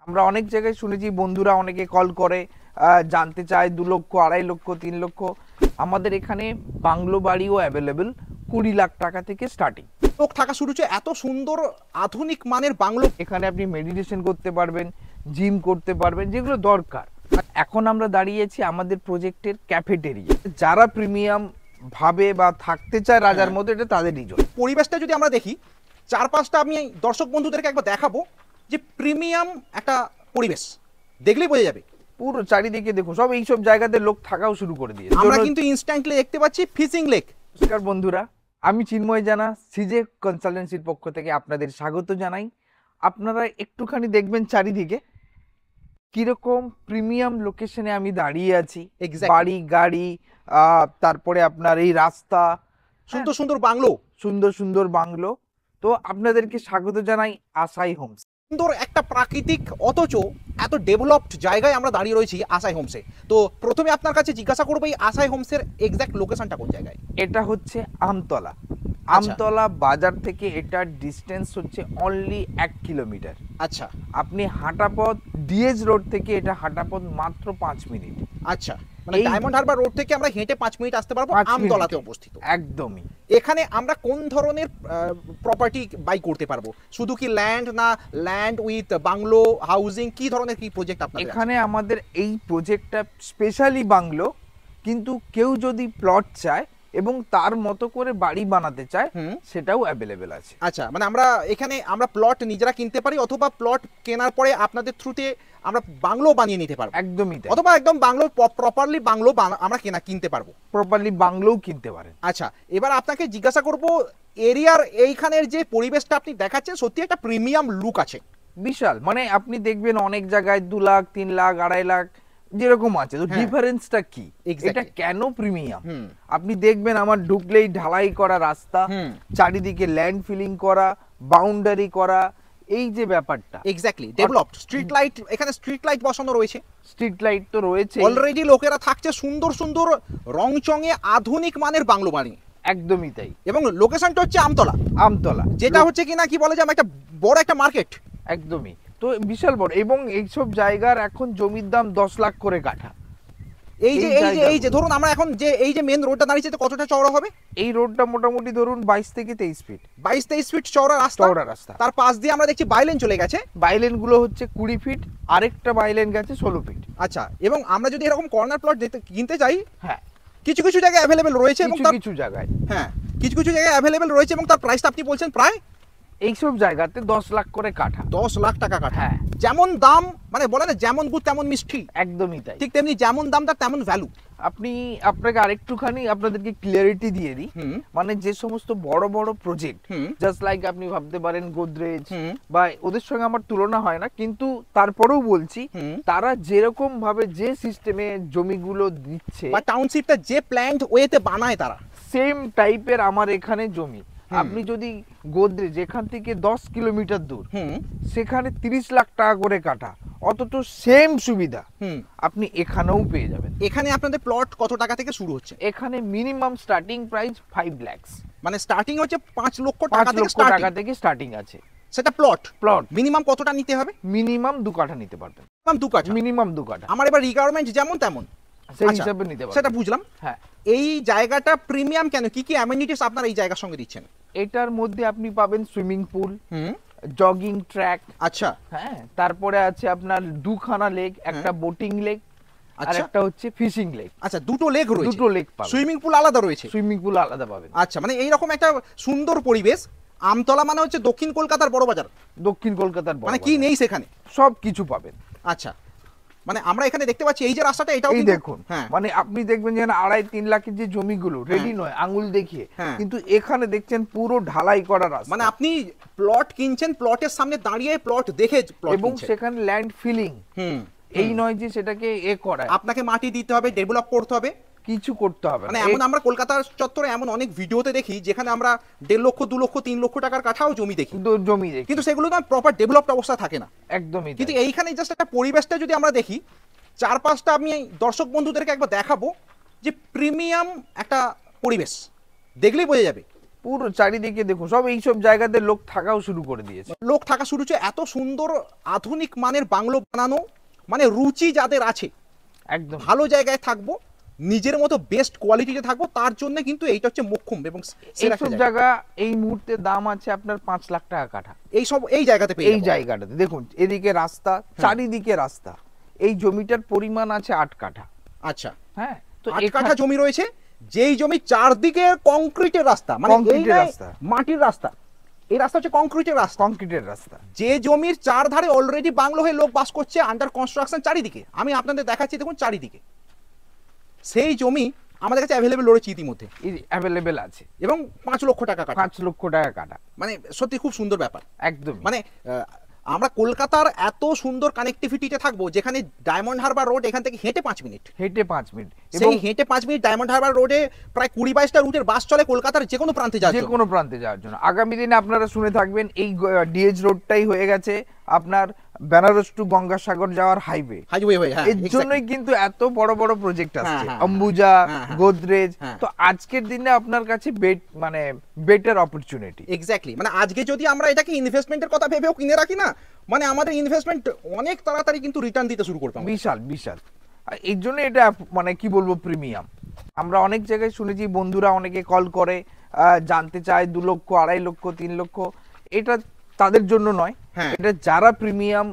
আমরা অনেক জায়গায় শুনেছি, বন্ধুরা অনেকে কল করে জানতে চায় 2 লক্ষ, 2.5 লক্ষ, 3 লক্ষ। আমাদের এখানে বাংলো বাড়িও অ্যাভেলেবেল 20 লাখ টাকা থেকে স্টার্টিং। লোক থাকা শুরু হচ্ছে, এত সুন্দর আধুনিক মানের বাংলো। এখানে আপনি মেডিটেশন করতে পারবেন, জিম করতে পারবেন, যেগুলো দরকার। এখন আমরা দাঁড়িয়েছি আমাদের প্রজেক্টের ক্যাফেটেরিয়া। যারা প্রিমিয়াম ভাবে বা থাকতে চায় রাজার মতো, এটা তাদেরই জন্য। পরিবেশটা যদি আমরা দেখি, চারপাশটা আমি দর্শক বন্ধুদেরকে একবার দেখাবো যে প্রিমিয়াম একটা পরিবেশ, দেখলেই বোঝা যাবে। পুরো চারিদিকে দেখুন, সব এইসব জায়গাতে লোক থাকাও শুরু করে দিয়েছে। আমরা কিন্তু ইনস্ট্যান্টলি দেখতে পাচ্ছি ফিশিং লেক। নমস্কার বন্ধুরা, আমি চিন্ময় জানা, সিজে কনসালটেন্সির পক্ষ থেকে আপনাদের স্বাগত জানাই। আপনারা একটুখানি দেখবেন চারিদিকে কিরকম প্রিমিয়াম লোকেশনে আমি দাঁড়িয়ে আছি। বাড়ি গাড়ি, তারপরে আপনার এই রাস্তা, সুন্দর সুন্দর বাংলো, সুন্দর সুন্দর বাংলো। তো আপনাদেরকে স্বাগত জানাই আসাই হোমস। সুন্দর একটা প্রাকৃতিক অথচ এত ডেভেলপড জায়গায় আমরা দাঁড়িয়ে রয়েছি আসাই হোমসে। তো প্রথমে আপনার কাছে জিজ্ঞাসা করবো, এই আসাই হোমসের এক্সাক্ট লোকেশনটা কোন জায়গায়? এটা হচ্ছে আমতলা। আমতলা বাজার থেকে এটার ডিস্টেন্স হচ্ছে অনলি 1 কিলোমিটার। আচ্ছা, আপনি হাঁটাপথ ডিএজ রোড থেকে এটা হাঁটাপথ মাত্র 5 মিনিট। আচ্ছা, মানে ডায়মন্ড হারবার রোড থেকে আমরা হেঁটে 5 মিনিট আসতে পারবো আমতলাতে অবস্থিত। একদমই। এখানে আমরা কোন ধরনের প্রপার্টি বাই করতে পারবো? শুধু কি ল্যান্ড, না ল্যান্ড উইথ বাংলো, হাউজিং, কি ধরনের কি প্রজেক্ট আপনাদের এখানে? আমাদের এই প্রজেক্টটা স্পেশালি বাংলো, কিন্তু কেউ যদি প্লট চায় এবং তার মতো করে বাড়ি বানাতে চায়, সেটাও অ্যাভেলেবেল আছে। আচ্ছা, মানে আমরা প্লট নিজেরা কিনতে পারি, অথবা প্লট কেনার পরে আপনাদের থ্রুতে আমরা বাংলো বানিয়ে নিতে পারবো। একদমই তাই। অথবা একদম বাংলো, প্রপারলি বাংলো আমরা কিনতে পারবো। প্রপারলি বাংলোও কিনতে পারেন। আচ্ছা, এবার আপনাকে জিজ্ঞাসা করব, এরিয়ার এইখানের যে পরিবেশটা আপনি দেখাচ্ছেন, সত্যি একটা প্রিমিয়াম লুক আছে, বিশাল। মানে আপনি দেখবেন অনেক জায়গায় 2 লাখ, 3 লাখ, 2.5 লাখ যেরকম আছে। তো ডিফারেন্সটা কি, এটা কেন প্রিমিয়াম? আপনি দেখবেন আমার ঢুকলেই ঢালাই করা রাস্তা, চারিদিকে ল্যান্ড ফিলিং করা, বাউন্ডারি করা, এই যে ব্যাপারটা এক্স্যাক্টলি ডেভেলপড। স্ট্রিট লাইট, এখানে স্ট্রিট লাইট বসানো রয়েছে। স্ট্রিট লাইট তো রয়েছে অলরেডি, লোকেরা থাকছে সুন্দর সুন্দর রংচঙে আধুনিক মানের বাংলো বাড়ি। একদমই তাই। এবং লোকেশনটা হচ্ছে আমতলা। আমতলা, যেটা হচ্ছে কিনা কি বলে যে একটা বড় একটা মার্কেট। একদমই। তো বিশাল বড়, এবং এইসব জায়গার এখন জমির দাম 10 লাখ করে কাঠা। এই যে ধরুন আমরা এখন যে এই যে মেন রোডটা দাঁড়িয়েছে, তো কতটা চওড়া হবে? এই রোডটা মোটামুটি ধরুন 22 থেকে 23 ফিট। 22-23 ফিট চওড়া রাস্তা। তার পাশ দিয়ে আমরা দেখছি বাইলেন চলে গেছে। বাইলেন গুলো হচ্ছে 20 ফিট, আরেকটা বাইলেন গেছে 16 ফিট। আচ্ছা, এবং আমরা যদি এরকম কর্নার প্লট কিনতে চাই, হ্যাঁ, কিছু কিছু জায়গায় অ্যাভেলেবেল রয়েছে, এবং কিছু জায়গায়, হ্যাঁ, কিছু জায়গায় অ্যাভেলেবেল রয়েছে, এবং তার প্রাইসটা আপনি বলছেন প্রায় এইসব জায়গাতে 10 লাখ করে কাঠা। 10 লাখ টাকা কাঠা। হ্যাঁ, যেমন দাম, মানে বলে না যেমন গুড় তেমন মিষ্টি। একদমই তাই। ঠিক তেমনি যেমন দাম তার তেমন ভ্যালু। আপনাকে আরেকটুখানি আপনাদেরকে ক্লিয়ারিটি দিয়ে দিই। মানে যে সমস্ত বড় বড় প্রজেক্ট, জাস্ট লাইক আপনি ভাবতে পারেন গোদরেজ, বা ওদের সঙ্গে আমার তুলনা হয় না, কিন্তু তারপরেও বলছি, তারা যেরকম ভাবে যে সিস্টেমে জমিগুলো দিচ্ছে বা টাউনশিপটা যে প্ল্যান্ড ওয়েতে বানায়, তারা সেম টাইপের আমার এখানে জমি। আপনি যদি গোদরেজ এখান থেকে 10 কিলোমিটার দূর, সেখানে 30 লাখ টাকা করে কাটা, অথচ সেম সুবিধা আপনি এখানেও পেয়ে যাবেন। এখানে আপনাদের প্লট কত টাকা থেকে শুরু হচ্ছে? এখানে মিনিমাম স্টার্টিং প্রাইস 5 লাখ, মানে স্টার্টিং হচ্ছে 5 লক্ষ টাকা থেকে স্টার্টিং আছে। সেটা প্লট মিনিমাম কতটা নিতে হবে? মিনিমাম 2 কাঠা নিতে পারবেন। মিনিমাম 2 কাঠা। আমার এবার রিকোয়ারমেন্ট যেমন তেমন সেই হিসাবে নিতে পারবেন। সেটা বুঝলাম। হ্যাঁ, এই জায়গাটা প্রিমিয়াম কেন? কি কি অ্যামেনিটিস আপনারা এই জায়গার সঙ্গে দিচ্ছেন? এটার মধ্যে আপনি পাবেন সুইমিং পুল, জগিং ট্র্যাক, আচ্ছা, হ্যাঁ, তারপরে আছে আপনার 2খানা লেক, একটা বোটিং লেক, আর একটা হচ্ছে ফিশিং লেক। আচ্ছা, দুটো লেক রয়েছে। দুটো লেক পাবেন। সুইমিং পুল আলাদা রয়েছে। সুইমিং পুল আলাদা পাবেন। আচ্ছা, মানে এই রকম একটা সুন্দর পরিবেশ। আমতলা মানে হচ্ছে দক্ষিণ কলকাতার বড় বাজার। দক্ষিণ কলকাতার বড়, মানে কি নেই সেখানে? সব কিছু পাবেন। আচ্ছা, মানে আমরা এখানে দেখতে পাচ্ছি এই যে রাস্তাটা, এটাও এই দেখুন, মানে আপনি দেখবেন যে 2.5-3 লাখের যে জমিগুলো রেডি নয় আঙুল দেখিয়ে, কিন্তু এখানে দেখছেন পুরো ঢালাই করা রাস্তা। মানে আপনি প্লট কিনছেন, প্লটের সামনে দাঁড়িয়ে প্লট দেখে প্লট কিনছেন, এবং সেখানে ল্যান্ড ফিলিং। এই নয় যে সেটাকে করায়, আপনাকে মাটি দিতে হবে, ডেভেলপ করতে হবে, কিছু করতে হবে। মানে এমন আমরা কলকাতার চত্বরে এমন অনেক ভিডিওতে দেখি যেখানে আমরা 1.5 লক্ষ, 2 লক্ষ, 3 লক্ষ টাকার কাঠাও জমি দেখি, কিন্তু সেগুলো না প্রপার ডেভেলপড অবস্থা থাকে না। একদমই। কিন্তু এইখানে জাস্ট একটা পরিবেশটা যদি আমরা দেখি, চারপাশটা আমি দর্শক বন্ধুদেরকে একবার দেখাবো যে প্রিমিয়াম একটা পরিবেশ, দেখলেই বোঝা যাবে। পুরো চারিদিকে দেখুন সব এইসব জায়গাতে লোক থাকাও শুরু করে দিয়েছে, লোক থাকা শুরু হচ্ছে। এত সুন্দর আধুনিক মানের বাংলো বানানো, মানে রুচি যাদের আছে, একদম ভালো জায়গায় থাকবো, নিজের মতো বেস্ট কোয়ালিটিতে থাকবো, তার জন্য কিন্তু এইটা হচ্ছে মোক্ষম এবং এইসব জায়গা এই মুহূর্তে দাম আছে আপনার 5 লাখ টাকা কাঠা। এই জায়গাতে পেয়ে এই জায়গাটাতে দেখুন এদিকে রাস্তা, চারিদিকে রাস্তা, এই জমিটার পরিমাণ আছে 8 কাঠা। আচ্ছা, হ্যাঁ, তো 8 কাঠা জমি রয়েছে, যেই জমি চারদিকে কংক্রিটের রাস্তা, মানে কংক্রিটের রাস্তা, মাটির রাস্তা, এই রাস্তা হচ্ছে কংক্রিটের রাস্তা। কংক্রিটের রাস্তা, যে জমির চারধারে অলরেডি বাংলো হয়ে লোক বাস করছে, আন্ডার কনস্ট্রাকশন চারিদিকে। আমি আপনাদের দেখাচ্ছি, দেখুন চারিদিকে সেই জমি আমাদের কাছে অ্যাভেলেবেল রয়েছে ইতিমধ্যে, অ্যাভেলেবেল আছে এবং 5 লক্ষ টাকা কাটা। 5 লক্ষ টাকা কাটা, মানে সত্যি খুব সুন্দর ব্যাপার। একদম। মানে আমরা কলকাতার এত সুন্দর কানেক্টিভিটিতে থাকবো, যেখানে ডায়মন্ড হারবার রোড এখান থেকে হেঁটে 5 মিনিট, হেঁটে 5 মিনিট, সেই হেঁটে 5 মিনিট ডায়মন্ড হারবার রোডে প্রায় 20-22টা রুটের বাস চলে কলকাতার যে কোনো প্রান্তে যাওয়ার জন্য। যে কোনো প্রান্তে যাওয়ার জন্য। আগামী দিনে আপনারা শুনে থাকবেন এই ডিএইচ রোডটাই হয়ে গেছে আপনার বেনারস টু গঙ্গাসাগর যাওয়ার হাইওয়ে হয়ে। হ্যাঁ, এর জন্যই কিন্তু এত বড় বড় প্রজেক্ট আসছে, হ্যাঁ, অম্বুজা, হ্যাঁ, গোদরেজ। হ্যাঁ। তো আজকের দিনে আপনার কাছে মানে বেটার অপরচুনিটি। এক্স্যাক্টলি, মানে আজকে যদি আমরা এটাকে ইনভেস্টমেন্টের কথা ভেবেও কিনে রাখি না, মানে আমাদের ইনভেস্টমেন্ট অনেক তাড়াতাড়ি কিন্তু রিটার্ন দিতে শুরু করবে। বিশাল বিশাল। আর এই জন্য এটা মানে কি বলবো প্রিমিয়াম। আমরা অনেক জায়গায় শুনেছি, বন্ধুরা অনেকে কল করে জানতে চায় 2 লক্ষ, 2.5 লক্ষ, 3 লক্ষ। এটা তাদের জন্য নয়, এটা যারা প্রিমিয়াম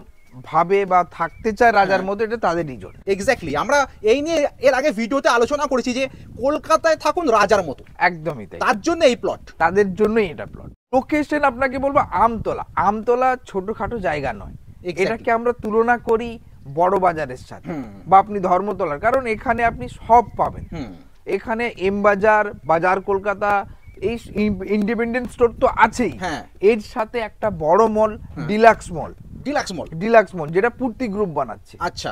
ভাবে বা থাকতে চায় রাজার মতো, এটা তাদেরই জন্য। এক্স্যাক্টলি, আমরা এই নিয়ে এর আগে ভিডিওতে আলোচনা করেছি যে কলকাতায় থাকুন রাজার মতো, একদমই তাই। তার জন্য এই প্লট, তাদের জন্যই এটা প্লট। লোকেশন আপনাকে বলবো আমতলা। আমতলা ছোটখাটো জায়গা নয়, এটাকে আমরা তুলনা করি বড় বাজারের সাথে, বা আপনি ধর্মতলার, কারণ এখানে আপনি সব পাবেন। এখানে এম বাজার, বাজার কলকাতা, এই ইন্ডিপেন্ডেন্ট স্টোর তো আছেই, এর সাথে একটা বড় মল, ডিলাক্স মল, যেটা পূর্তি গ্রুপ বানাচ্ছে। আচ্ছা,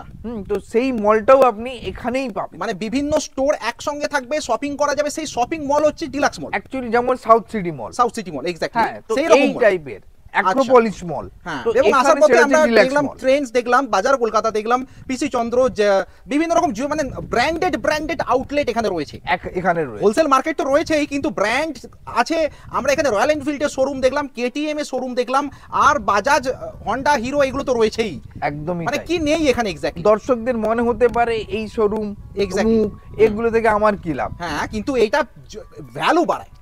তো সেই মলটাও আপনি এখানেই পাবেন। মানে বিভিন্ন স্টোর একসঙ্গে থাকবে, শপিং করা যাবে, সেই শপিং মল হচ্ছে ডিলাক্স মল। অ্যাকচুয়ালি যেমন সাউথ সিটি মল, এক্স্যাক্টলি সেই রকম টাইপের অ্যাক্রোপলিস মল। এবং আসার পথে আমরা দেখলাম ট্রেন্ডস, দেখলাম বাজার কলকাতা, দেখলাম পিসি চন্দ্র, বিভিন্ন রকম মানে ব্র্যান্ডেড আউটলেট এখানে রয়েছে। হোলসেল মার্কেট তো রয়েছেই, কিন্তু ব্র্যান্ড আছে। আমরা এখানে রয়্যাল এনফিল্ডের শোরুম দেখলাম, কেটিএম এর শোরুম দেখলাম, আর বাজাজ, হন্ডা, হিরো, এগুলো তো রয়েছেই। একদমই, মানে কি নেই এখানে এক্স্যাক্টলি। দর্শকদের মনে হতে পারে এই শোরুম এগুলো থেকে আমার কি লাভ। হ্যাঁ, কিন্তু এইটা ভ্যালু বাড়ায়।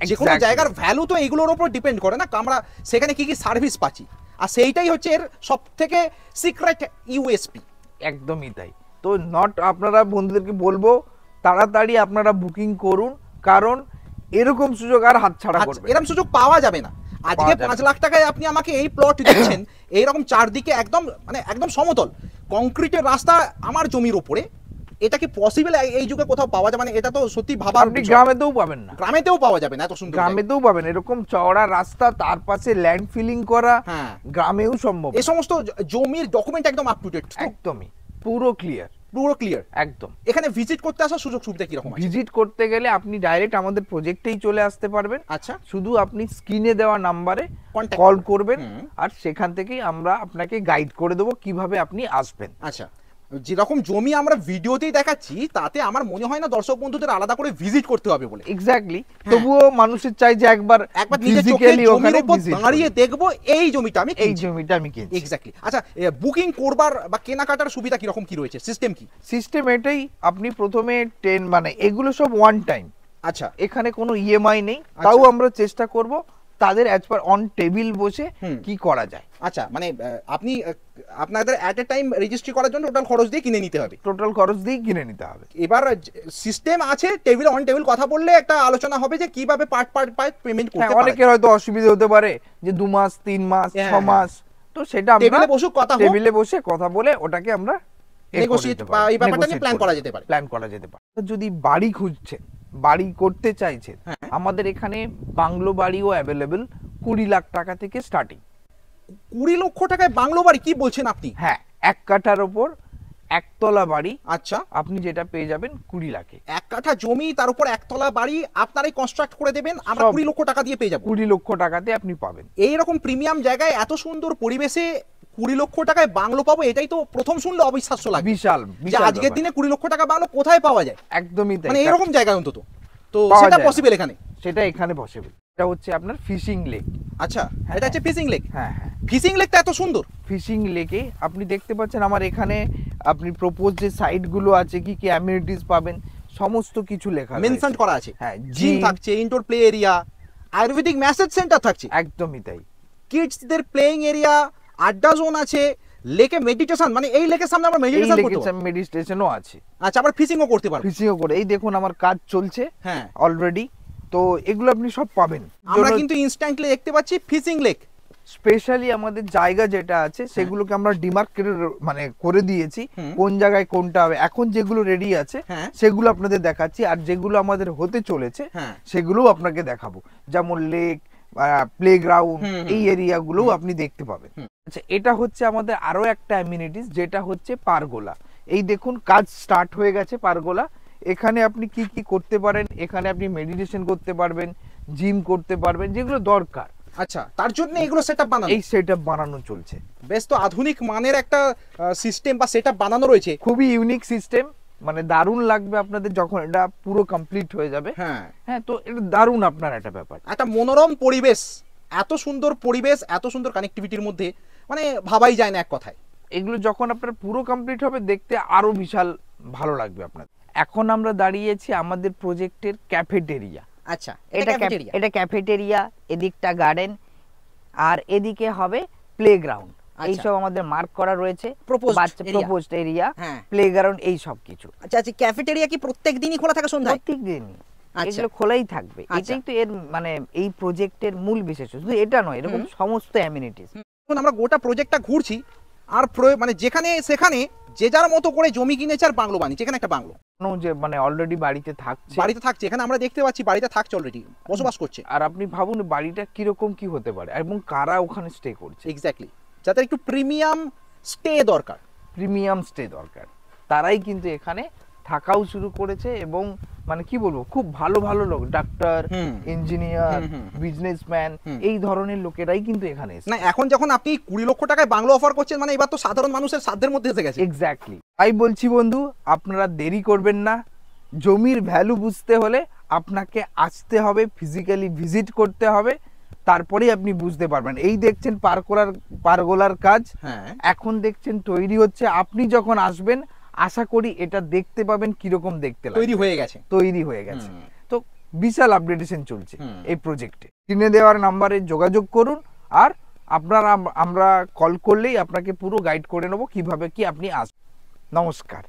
যে কোনো জায়গার ভ্যালু তো এইগুলোর উপর ডিপেন্ড করে না, আমরা সেখানে কি কি সার্ভিস পাচ্ছি, আর সেইটাই হচ্ছে এর সব থেকে সিক্রেট ইউএসপি। একদমই তাই। তো আপনারা বন্ধুদেরকে বলবো তাড়াতাড়ি আপনারা বুকিং করুন, কারণ এরকম সুযোগ আর হাতছাড়া করবেন না। এরকম সুযোগ পাওয়া যাবে না। আজকে 5 লাখ টাকায় আপনি আমাকে এই প্লট দিচ্ছেন, এইরকম চারদিকে একদম সমতল কংক্রিটের রাস্তা আমার জমির উপরে, এটা কি পসিবল এই যুগে কোথাও পাওয়া যায়? মানে এটা তো সত্যি ভাবা। আপনি গ্রামেতেও পাবেন না, গ্রামেতেও পাওয়া যাবে না এত সুন্দর। গ্রামেতেও পাবেন এরকম চওড়া রাস্তা, তার পাশে ল্যান্ড ফিলিং করা, গ্রামেও সম্ভব। এই সমস্ত জমির ডকুমেন্ট একদম আপ টু ডেট, একদমই পুরো ক্লিয়ার একদম। এখানে ভিজিট করতে আসার সুযোগ সুবিধা কি রকম? ভিজিট করতে গেলে আপনি ডাইরেক্ট আমাদের প্রজেক্টেই চলে আসতে পারবেন। আচ্ছা, শুধু আপনি স্ক্রিনে দেওয়া নাম্বারে কল করবেন, আর সেখান থেকেই আমরা আপনাকে গাইড করে দেবো কিভাবে আপনি আসবেন। আচ্ছা, যেরকম জমি আমরা ভিডিওতেই দেখাচ্ছি, তাতে আমার মনে হয় না দর্শক বন্ধুদের আলাদা করে ভিজিট করতে হবে বলে। এক্স্যাক্টলি, তবুও মানুষের চাই যে একবার নিজের চোখে জমির উপর দাঁড়িয়ে দেখবো এই জমিটা আমি কিনছি। এক্স্যাক্টলি। আচ্ছা, বুকিং করবার বা কেনাকাটার সুবিধা কি রকম, কি রয়েছে, সিস্টেম কি? সিস্টেম এটাই, আপনি প্রথমে মানে এগুলো সব ওয়ান টাইম। আচ্ছা, এখানে কোনো ইএমআই নেই, তাও আমরা চেষ্টা করব তাদের অ্যাজ পার অন টেবিল বসে কি করা যায়। আচ্ছা, মানে আপনি আপনাদের অ্যাট এ টাইম রেজিস্ট্রি করার জন্য টোটাল খরচ দিয়ে কিনে নিতে হবে। এবার সিস্টেম আছে, টেবিল অন টেবিল কথা বললে একটা আলোচনা হবে যে কিভাবে পার্ট পেমেন্ট করতে হবে। অনেকের হয়তো অসুবিধা হতে পারে যে 2 মাস, 3 মাস, 6 মাস, তো সেটা আমরা টেবিলে বসে কথা বলে ওটাকে আমরা নেগোশিয়েট বা এই ব্যাপারটা নিয়ে প্ল্যান করা যেতে পারে। যদি বাড়ি খুঁজছেন, বাড়ি করতে চাইছেন, আমাদের এখানে বাংলো বাড়িও অ্যাভেলেবল 20 লাখ টাকা থেকে স্টার্টিং। 20 লক্ষ টাকায় বাংলো বাড়ি কি বলছেন আপনি? হ্যাঁ, 1 কাঠার উপর একতলা বাড়ি। আচ্ছা, আপনি যেটা পেয়ে যাবেন 20 লাখে। 1 কাঠা জমি, তার উপর একতলা বাড়ি আপনারাই কনস্ট্রাক্ট করে দেবেন, আমরা 20 লক্ষ টাকা দিয়ে পেয়ে যাব। 20 লক্ষ টাকাতে আপনি পাবেন। এইরকম প্রিমিয়াম জায়গায় এত সুন্দর পরিবেশে 20 লক্ষ টাকায় বাংলো পাবো, এটাই তো প্রথম শুনলে অবিশ্বাস্য লাগে। বিশাল। আজকের দিনে 20 লক্ষ টাকা বাংলো কোথায় পাওয়া যায়? একদমই তাই, মানে এরকম জায়গায় অন্তত তো সেটা পসিবল এখানে। সেটা এখানে পসিবল। এটা হচ্ছে আপনার ফিশিং লেক। আচ্ছা, এটা হচ্ছে ফিশিং লেক। হ্যাঁ হ্যাঁ, ফিশিং লেকটা এত সুন্দর। ফিশিং লেকে আপনি দেখতে পাচ্ছেন আমার এখানে আপনি প্রপোজ যে সাইট গুলো আছে, কি কি অ্যামিনিটিস পাবেন সমস্ত কিছু লেখা মেনশন করা আছে। হ্যাঁ, জিম থাকছে, indoor play area, Ayurvedic massage centre থাকছে, একদমই তাই, কিডসদের প্লেইং এরিয়া, আড্ডা জোন আছে, লেকে মেডিটেশন, মানে এই লেকের সামনে আমরা মেডিটেশন করতে পারবো, মেডিটেশনও আছে। আচ্ছা, আবার ফিশিংও করতে পারবো। ফিশিংও করে, এই দেখুন আমার কাজ চলছে হ্যাঁ অলরেডি, তো এগুলো আপনি সব পাবেন। আমরা কিন্তু ইনস্ট্যান্টলি দেখতে পাচ্ছি ফিশিং লেক। স্পেশালি আমাদের জায়গা যেটা আছে সেগুলোকে আমরা ডিমার্কেট মানে করে দিয়েছি, কোন জায়গায় কোনটা হবে। এখন যেগুলো রেডি আছে সেগুলো আপনাদের দেখাচ্ছি, আর যেগুলো আমাদের হতে চলেছে সেগুলো আপনাকে দেখাবো, যেমন লেক, প্লেগ্রাউন্ড, এই এরিয়াগুলো আপনি দেখতে পাবেন। আচ্ছা, এটা হচ্ছে আমাদের আরো একটা অ্যামিনিটিস, যেটা হচ্ছে পারগোলা। এই দেখুন কাজ স্টার্ট হয়ে গেছে পারগোলা। এখানে আপনি কি কি করতে পারেন, এখানে আপনি মেডিটেশন করতে পারবেন, জিম করতে পারবেন, যেগুলো দরকার। আচ্ছা, তার জন্য এগুলো সেটআপ বানানো, এই সেটআপ বানানো চলছে। বেশ, তো আধুনিক মানের একটা সিস্টেম বা সেটআপ বানানো রয়েছে, খুবই ইউনিক সিস্টেম, মানে দারুণ লাগবে আপনাদের যখন এটা পুরো কমপ্লিট হয়ে যাবে। হ্যাঁ হ্যাঁ, তো এটা দারুণ আপনার একটা ব্যাপার, একটা মনোরম পরিবেশ, এত সুন্দর পরিবেশ, এত সুন্দর কানেক্টিভিটির মধ্যে, মানে ভাবাই যায় না এক কথায়। এগুলো যখন আপনার পুরো কমপ্লিট হবে দেখতে আরো বিশাল ভালো লাগবে আপনার। এখন আমরা দাঁড়িয়েছি আমাদের প্রজেক্টের ক্যাফেটেরিয়া। আচ্ছা, এটা ক্যাফেটেরিয়া, এদিকটা গার্ডেন, আর এদিকে হবে প্লেগ্রাউন্ড। এইসব আমাদের মার্ক করা রয়েছে, প্রপোজড এরিয়া, প্লেগ্রাউন্ড, এই সব কিছু। আচ্ছা আচ্ছা, ক্যাফেটেরিয়া কি প্রত্যেক দিনই খোলা থাকে সন্ধ্যায়? প্রত্যেক দিনই এগুলো খোলাই থাকবে। এটাই তো এর মানে এই প্রজেক্টের মূল বিশেষত্ব। শুধু এটা নয়, এরকম সমস্ত অ্যামিনিটিস। আমরা গোটা প্রজেক্টটা ঘুরছি, আর মানে যেখানে সেখানে যে যার মতো করে জমি কিনেছে আর বাংলো বানিয়েছে। এখানে একটা বাংলো যে মানে অলরেডি বাড়িতে থাকছে, এখানে আমরা দেখতে পাচ্ছি বাড়িতে থাকছে, অলরেডি বসবাস করছে। আর আপনি ভাবুন বাড়িটা কিরকম কি হতে পারে এবং কারা ওখানে স্টে করছে। এক্স্যাক্টলি, যাদের একটু প্রিমিয়াম স্টে দরকার, তারাই কিন্তু এখানে থাকাও শুরু করেছে। এবং মানে কি বলবো, খুব ভালো ভালো লোক, ডাক্তার, ইঞ্জিনিয়ার, বিজনেসম্যান, এই ধরনের লোকেরাই কিন্তু এখানে এসেছে। না, এখন যখন আপনি 20 লক্ষ টাকায় বাংলো অফার করছেন, মানে এবার তো সাধারণ মানুষের সাধ্যের মধ্যে এসে গেছে। এক্স্যাক্টলি, তাই বলছি বন্ধু, আপনারা দেরি করবেন না। জমির ভ্যালু বুঝতে হলে আপনাকে আসতে হবে, ফিজিক্যালি ভিজিট করতে হবে, তারপরেই আপনি বুঝতে পারবেন। এই দেখছেন পারগোলার কাজ, এখন দেখছেন তৈরি হচ্ছে। আপনি যখন আসবেন আশা করি এটা দেখতে পাবেন কিরকম দেখতে তৈরি হয়ে গেছে। তো বিশাল আপডেটেশন চলছে এই প্রজেক্টে। স্ক্রিনে দেওয়ার নাম্বারে যোগাযোগ করুন, আর আমরা কল করলেই আপনাকে পুরো গাইড করে নেবো কিভাবে কি আপনি আসবেন। নমস্কার।